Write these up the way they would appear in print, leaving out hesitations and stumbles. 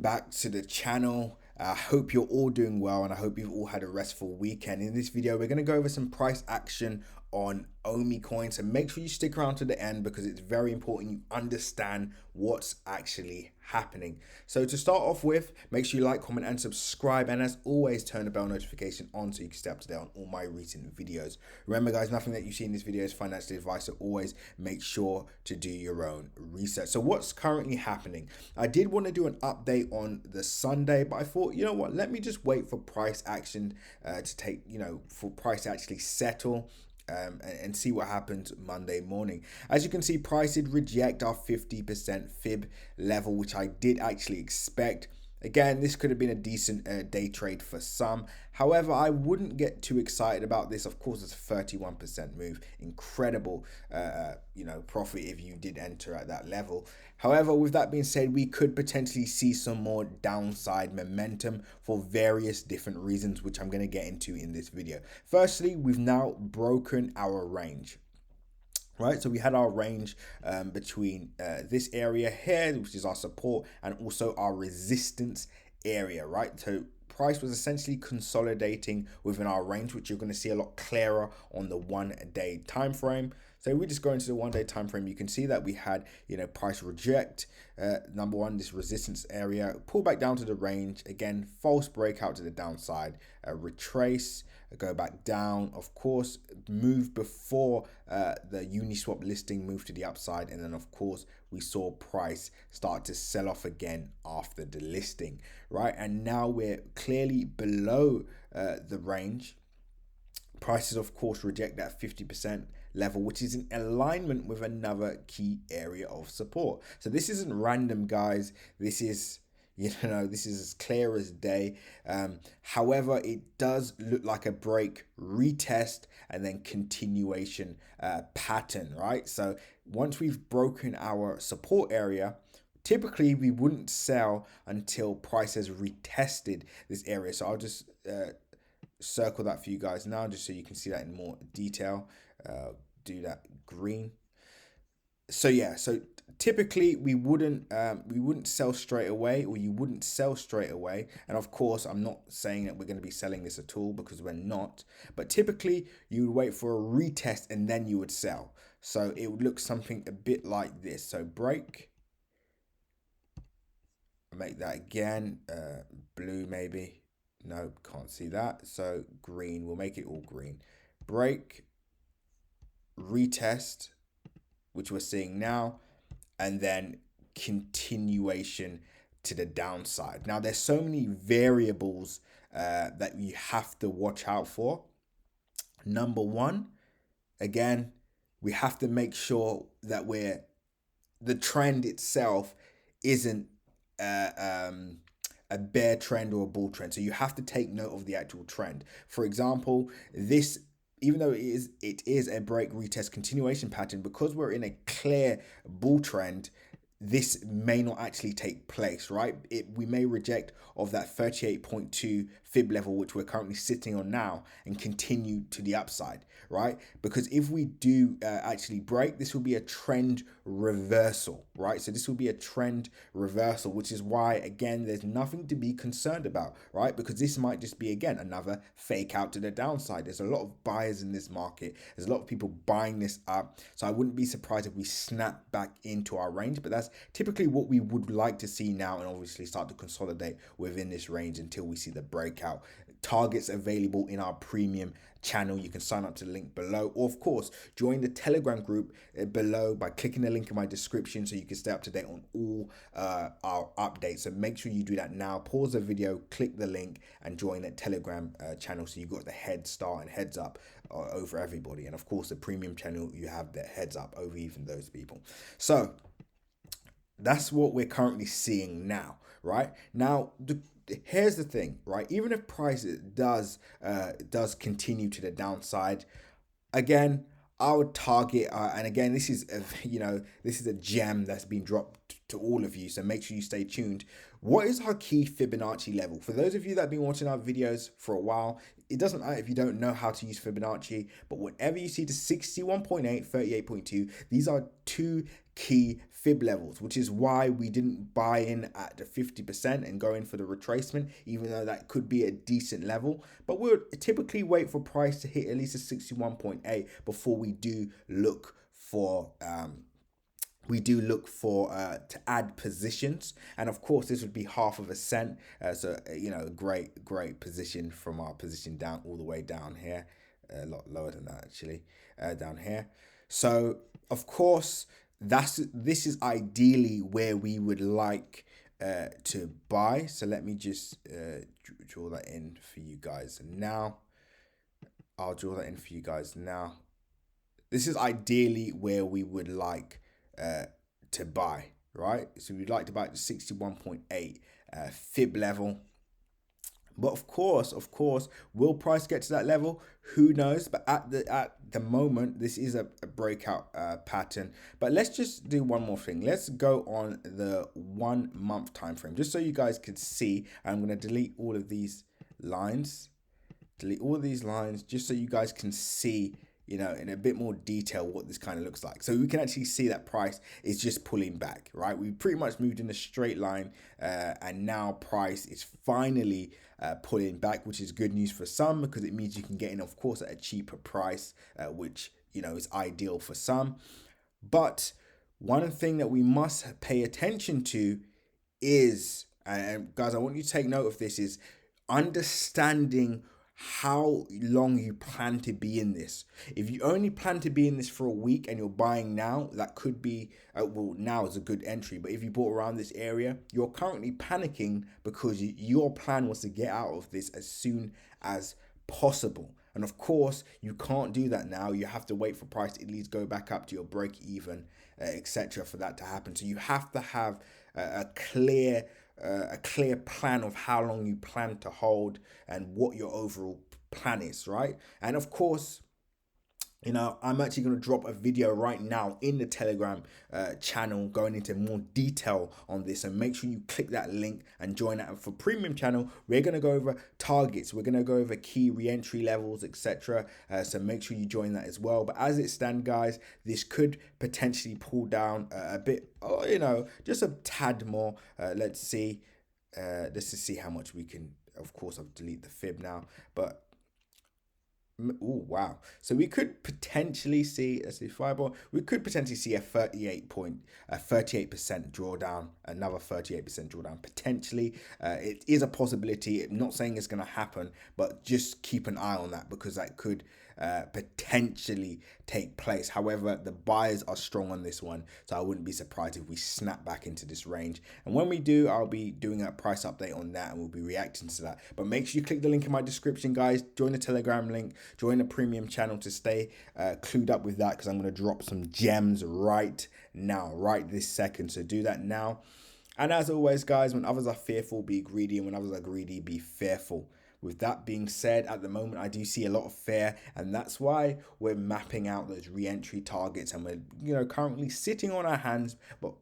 Back to the channel. I hope you're all doing well and I hope you've all had a restful weekend. In this video, we're going to go over some price action on Omi coin. So make sure you stick around to the end because it's very important you understand what's actually happening. So to start off with, make sure you like, comment and subscribe. And as always, turn the bell notification on so you can stay up to date on all my recent videos. Remember guys, nothing that you see in this video is financial advice. So always make sure to do your own research. So what's currently happening? I did want to do an update on the Sunday, but I thought, you know what, let me just wait for price action to take, for price to actually settle. And see what happens Monday morning. As you can see, price did reject our 50% fib level, which I did actually expect. Again, this could have been a decent day trade for some. However, I wouldn't get too excited about this. Of course, it's a 31% move. Incredible, profit if you did enter at that level. However, with that being said, we could potentially see some more downside momentum for various different reasons, which I'm going to get into in this video. Firstly, we've now broken our range. Right, so we had our range between this area here, which is our support, and also our resistance area, right? So price was essentially consolidating within our range, which you're going to see a lot clearer on the 1 day time frame. So we just go into the 1 day time frame, you can see that we had, price reject, number one, this resistance area, pull back down to the range, again, false breakout to the downside, retrace, go back down, of course, move before the Uniswap listing moved to the upside, and then of course we saw price start to sell off again after the listing, right? And now we're clearly below the range. Prices of course reject that 50% level, which is in alignment with another key area of support. So this isn't random, guys. This is this is as clear as day. However, it does look like a break, retest, and then continuation pattern, right? So once we've broken our support area, typically we wouldn't sell until price has retested this area. So I'll just circle that for you guys now, just so you can see that in more detail. Do that green. So yeah, so typically we wouldn't sell straight away, or you wouldn't sell straight away. And of course, I'm not saying that we're going to be selling this at all, because we're not. But typically you would wait for a retest and then you would sell. So it would look something a bit like this. So break, make that again, blue maybe. No, can't see that. So green, we'll make it all green. Break, retest, which we're seeing now, and then continuation to the downside. Now, there's so many variables that you have to watch out for. Number one, again, we have to make sure that the trend itself isn't a bear trend or a bull trend. So you have to take note of the actual trend. For example, this, even though it is a break retest continuation pattern, because we're in a clear bull trend, this may not actually take place, right? We may reject of that 38.2 fib level, which we're currently sitting on now, and continue to the upside, right? Because if we do actually break, this will be a trend reversal, right? So this will be a trend reversal, which is why, again, there's nothing to be concerned about, right? Because this might just be, again, another fake out to the downside. There's a lot of buyers in this market. There's a lot of people buying this up. So I wouldn't be surprised if we snap back into our range, but that's typically what we would like to see now, and obviously start to consolidate within this range until we see the breakout. Targets available in our premium channel. You can sign up to the link below, or of course join the Telegram group below by clicking the link in my description, so you can stay up to date on all our updates. So make sure you do that now. Pause the video, click the link, and join the Telegram channel, so you got the head start and heads up over everybody. And of course the premium channel, you have the heads up over even those people. So that's what we're currently seeing now, right? Now, here's the thing, right? Even if price does continue to the downside, again, our target, and again, this is this is a gem that's been dropped to all of you, so make sure you stay tuned. What is our key Fibonacci level? For those of you that have been watching our videos for a while, it doesn't matter if you don't know how to use Fibonacci, but whenever you see the 61.8, 38.2, these are two key fib levels, which is why we didn't buy in at the 50% and go in for the retracement, even though that could be a decent level. But we'll typically wait for price to hit at least a 61.8 before we do look for to add positions. And of course this would be half of a cent, so great position from our position down all the way down here, a lot lower than that actually, down here. So of course this is ideally where we would like to buy. So let me just draw that in for you guys now. I'll draw that in for you guys now. This is ideally where we would like to buy, right? So we'd like to buy at the 61.8 fib level. But of course, will price get to that level? Who knows? But at the moment, this is a breakout pattern. But let's just do one more thing. Let's go on the 1 month time frame, just so you guys can see. I'm going to delete all of these lines. Delete all of these lines just so you guys can see, in a bit more detail what this kind of looks like. So we can actually see that price is just pulling back, right? We pretty much moved in a straight line, and now price is finally pulling back, which is good news for some, because it means you can get in, of course, at a cheaper price, which, is ideal for some. But one thing that we must pay attention to is, and guys, I want you to take note of this, is understanding how long you plan to be in this. If you only plan to be in this for a week and you're buying now, that could be, now is a good entry. But if you bought around this area, you're currently panicking because your plan was to get out of this as soon as possible. And of course, you can't do that now. You have to wait for price to at least go back up to your break even, etc. for that to happen. So you have to have a clear plan of how long you plan to hold and what your overall plan is, right? And of course, I'm actually going to drop a video right now in the Telegram channel going into more detail on this, and make sure you click that link and join that. For premium channel, we're going to go over targets, we're going to go over key re-entry levels, etc. So make sure you join that as well. But as it stands, guys, this could potentially pull down a bit, just a tad more. Let's see how much we can. Of course, I've deleted the fib now, but oh wow, so we could potentially see, let's see, fireball, we could potentially see a 38% drawdown, another 38% drawdown potentially. It is a possibility. I'm not saying it's going to happen, but just keep an eye on that, because that could potentially take place. However, the buyers are strong on this one, so I wouldn't be surprised if we snap back into this range. And when we do, I'll be doing a price update on that, and we'll be reacting to that. But make sure you click the link in my description, guys. Join the Telegram link, join the premium channel to stay clued up with that, because I'm going to drop some gems right now, right this second. So do that now. And as always, guys, when others are fearful, be greedy, and when others are greedy, be fearful. With that being said, at the moment, I do see a lot of fear, and that's why we're mapping out those re-entry targets, and we're, currently sitting on our hands, but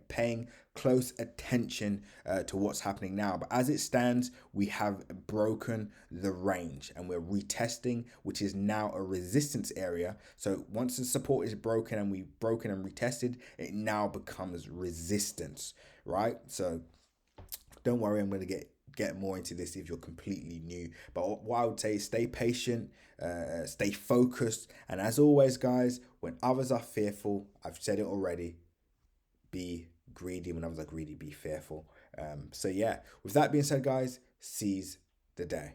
paying close attention to what's happening now. But as it stands, we have broken the range, and we're retesting, which is now a resistance area. So once the support is broken and we've broken and retested, it now becomes resistance, right? So don't worry, I'm going to get more into this if you're completely new. But what I would say is stay patient, stay focused, and as always, guys, when others are fearful, I've said it already, be greedy. When others are greedy, be fearful. So yeah, with that being said, guys, seize the day.